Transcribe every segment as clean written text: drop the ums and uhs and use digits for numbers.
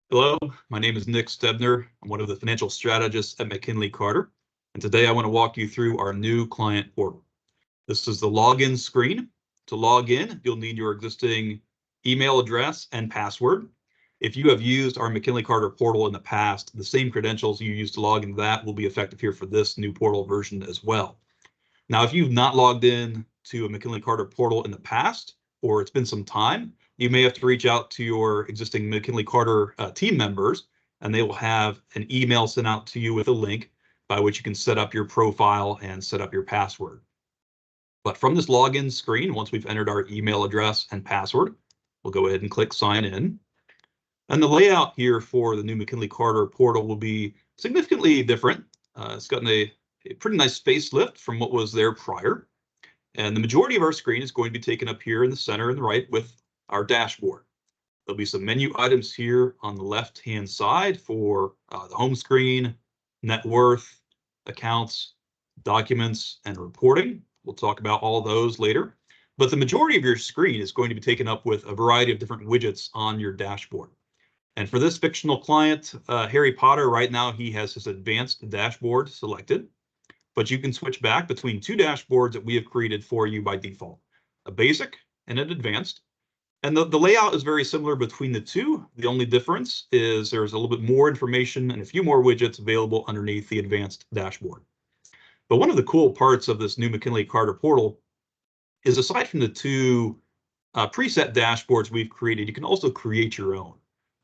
Hello, my name is Nick Stebner. I'm one of the financial strategists at McKinley Carter, and today I want to walk you through our new client portal. This is the login screen. To log in, you'll need your existing email address and password. If you have used our McKinley Carter portal in the past, the same credentials you used to log into that will be effective here for this new portal version as well. Now, if you've not logged in to a McKinley Carter portal in the past, or it's been some time, you may have to reach out to your existing McKinley Carter team members, and they will have an email sent out to you with a link by which you can set up your profile and set up your password. But from this login screen, once we've entered our email address and password, we'll go ahead and click sign in. And the layout here for the new McKinley Carter portal will be significantly different. It's gotten a pretty nice facelift from what was there prior. And the majority of our screen is going to be taken up here in the center and the right with our dashboard. There'll be some menu items here on the left-hand side for the home screen, net worth, accounts, documents, and reporting. We'll talk about all those later. But the majority of your screen is going to be taken up with a variety of different widgets on your dashboard. And for this fictional client, Harry Potter, right now he has his advanced dashboard selected. But you can switch back between two dashboards that we have created for you by default, a basic and an advanced. And the layout is very similar between the two. The only difference is there's a little bit more information and a few more widgets available underneath the advanced dashboard. But one of the cool parts of this new McKinley Carter portal is, aside from the two preset dashboards we've created, you can also create your own.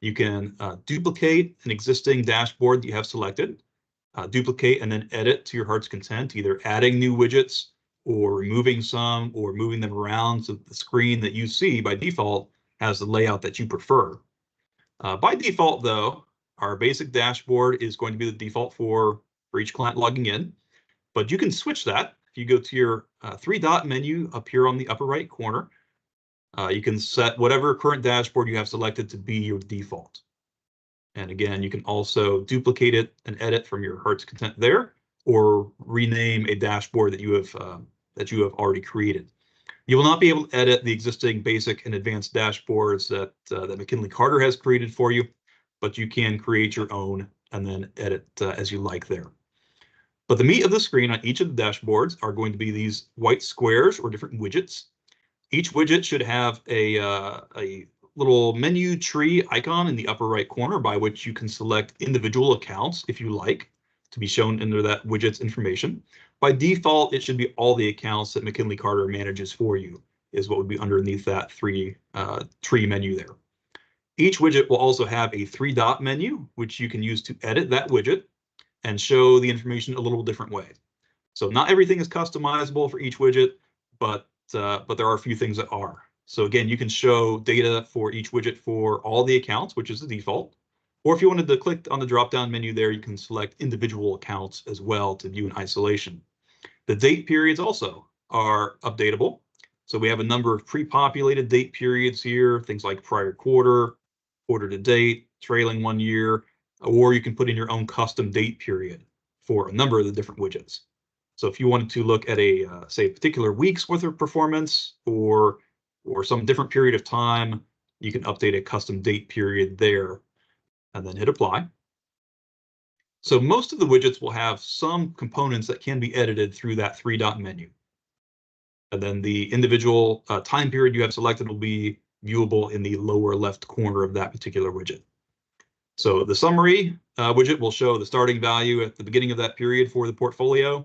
You can duplicate an existing dashboard that you have selected, duplicate and then edit to your heart's content, either adding new widgets or removing some or moving them around so the screen that you see by default has the layout that you prefer. By default, though, our basic dashboard is going to be the default for each client logging in, but you can switch that. If you go to your three-dot menu up here on the upper right corner, you can set whatever current dashboard you have selected to be your default. And again, you can also duplicate it and edit from your heart's content there, or rename a dashboard that you have already created. You will not be able to edit the existing basic and advanced dashboards that McKinley Carter has created for you, but you can create your own and then edit as you like there. But the meat of the screen on each of the dashboards are going to be these white squares or different widgets. Each widget should have a little menu tree icon in the upper right corner by which you can select individual accounts if you like to be shown under that widget's information. By default, it should be all the accounts that McKinley Carter manages for you is what would be underneath that tree menu there. Each widget will also have a three-dot menu, which you can use to edit that widget and show the information a little different way. So not everything is customizable for each widget, but there are a few things that are. So again, you can show data for each widget for all the accounts, which is the default. Or if you wanted to click on the drop-down menu there, you can select individual accounts as well to view in isolation. The date periods also are updatable. So we have a number of pre-populated date periods here, things like prior quarter, quarter to date, trailing 1 year, or you can put in your own custom date period for a number of the different widgets. So if you wanted to look at say, a particular week's worth of performance or some different period of time, you can update a custom date period there and then hit apply. So most of the widgets will have some components that can be edited through that three-dot menu. And then the individual time period you have selected will be viewable in the lower left corner of that particular widget. So the summary widget will show the starting value at the beginning of that period for the portfolio,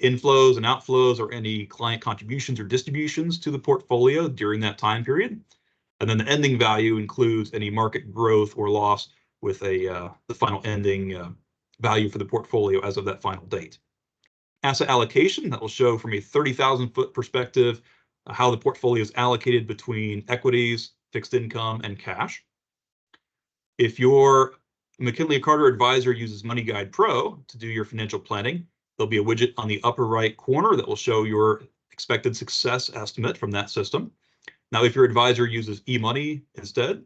inflows and outflows or any client contributions or distributions to the portfolio during that time period. And then the ending value includes any market growth or loss with the final ending value for the portfolio as of that final date. Asset allocation, that will show from a 30,000-foot perspective how the portfolio is allocated between equities, fixed income, and cash. If your McKinley Carter advisor uses Money Guide Pro to do your financial planning, there'll be a widget on the upper right corner that will show your expected success estimate from that system. Now, if your advisor uses eMoney instead,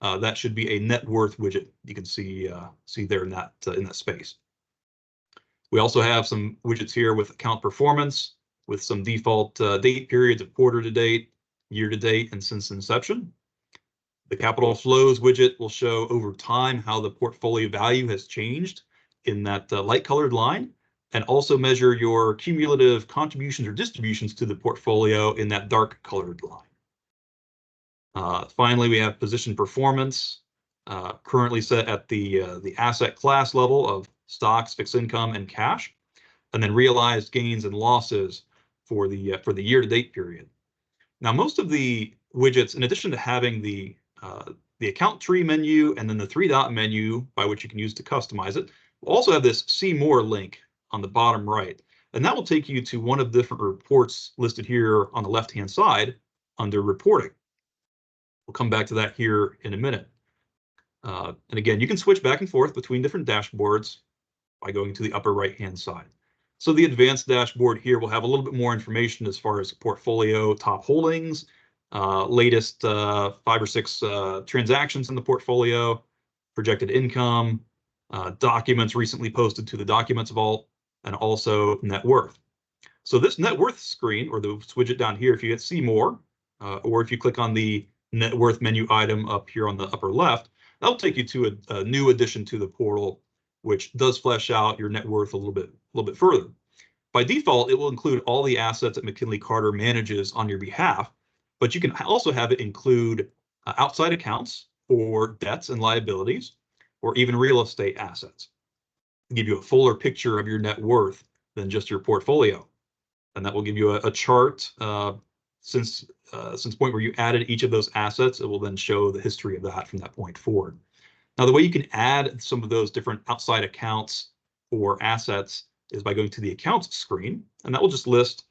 that should be a net worth widget. You can see there in that space. We also have some widgets here with account performance, with some default date periods of quarter to date, year to date, and since inception. The capital flows widget will show over time how the portfolio value has changed in that light colored line, and also measure your cumulative contributions or distributions to the portfolio in that dark colored line. Finally, we have position performance, currently set at the asset class level of stocks, fixed income, and cash, and then realized gains and losses for the year-to-date period. Now, most of the widgets, in addition to having the account tree menu and then the three-dot menu by which you can use to customize it, will also have this See More link on the bottom right, and that will take you to one of the different reports listed here on the left-hand side under Reporting. We'll come back to that here in a minute. And again, you can switch back and forth between different dashboards by going to the upper right-hand side. So the advanced dashboard here will have a little bit more information as far as portfolio top holdings, latest 5 or 6 transactions in the portfolio, projected income, documents recently posted to the Documents Vault, and also net worth. So this net worth screen, or the widget down here, if you hit See More, or if you click on the net worth menu item up here on the upper left, that'll take you to a new addition to the portal, which does flesh out your net worth a little bit further. By default, it will include all the assets that McKinley Carter manages on your behalf, but you can also have it include outside accounts for debts and liabilities, or even real estate assets, to give you a fuller picture of your net worth than just your portfolio. And that will give you a chart since point where you added each of those assets. It will then show the history of that from that point forward. Now, the way you can add some of those different outside accounts or assets is by going to the accounts screen, and that will just list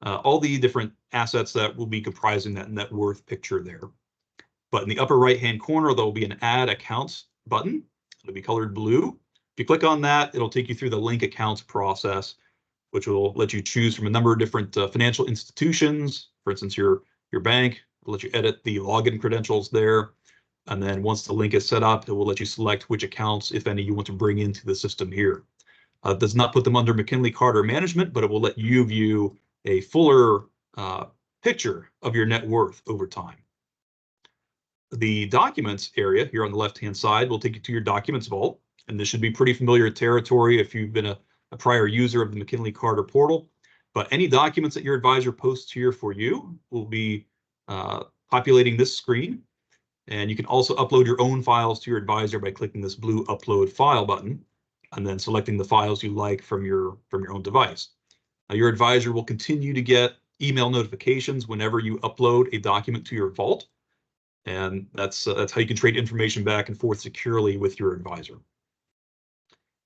all the different assets that will be comprising that net worth picture there. But in the upper right-hand corner, there will be an Add Accounts button. It'll be colored blue. If you click on that, it'll take you through the Link Accounts process, which will let you choose from a number of different financial institutions. For instance, your bank. It'll let you edit the login credentials there. And then once the link is set up, it will let you select which accounts, if any, you want to bring into the system here. It does not put them under McKinley Carter management, but it will let you view a fuller picture of your net worth over time. The Documents area here on the left-hand side will take you to your Documents Vault, and this should be pretty familiar territory if you've been a prior user of the McKinley Carter portal. But any documents that your advisor posts here for you will be populating this screen. And you can also upload your own files to your advisor by clicking this blue Upload File button, and then selecting the files you like from your own device. Now, your advisor will continue to get email notifications whenever you upload a document to your vault, and that's how you can trade information back and forth securely with your advisor.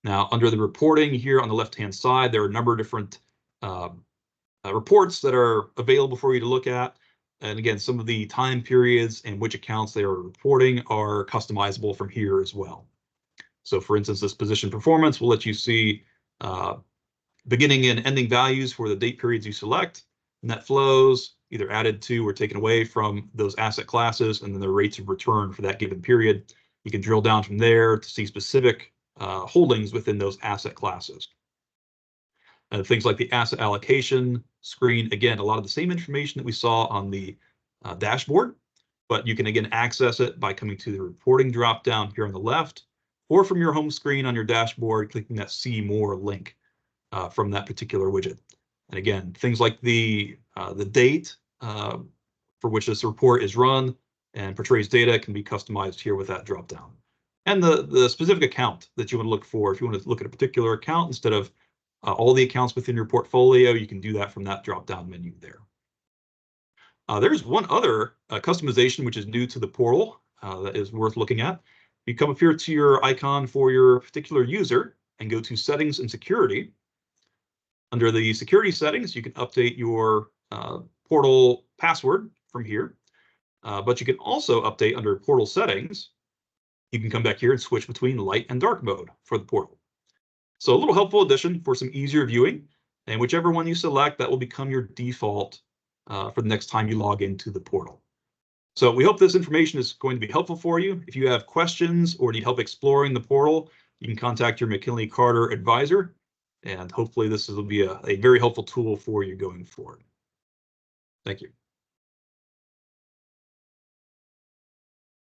Now, under the reporting here on the left-hand side, there are a number of different reports that are available for you to look at. And again, some of the time periods and which accounts they are reporting are customizable from here as well. So for instance, this position performance will let you see beginning and ending values for the date periods you select, net flows, either added to or taken away from those asset classes, and then the rates of return for that given period. You can drill down from there to see specific holdings within those asset classes. Things like the asset allocation screen, again, a lot of the same information that we saw on the dashboard, but you can again access it by coming to the reporting drop down here on the left, or from your home screen on your dashboard, clicking that See More link from that particular widget. And again, things like the date for which this report is run and portrays data can be customized here with that drop down. And the specific account that you want to look for, if you want to look at a particular account instead of all the accounts within your portfolio, you can do that from that drop-down menu there. There's one other customization which is new to the portal that is worth looking at. You come up here to your icon for your particular user and go to Settings and Security. Under the security settings, you can update your portal password from here, but you can also update under portal settings. You can come back here and switch between light and dark mode for the portal. So a little helpful addition for some easier viewing, and whichever one you select, that will become your default for the next time you log into the portal. So we hope this information is going to be helpful for you. If you have questions or need help exploring the portal, you can contact your McKinley Carter advisor, and hopefully this will be a very helpful tool for you going forward. Thank you.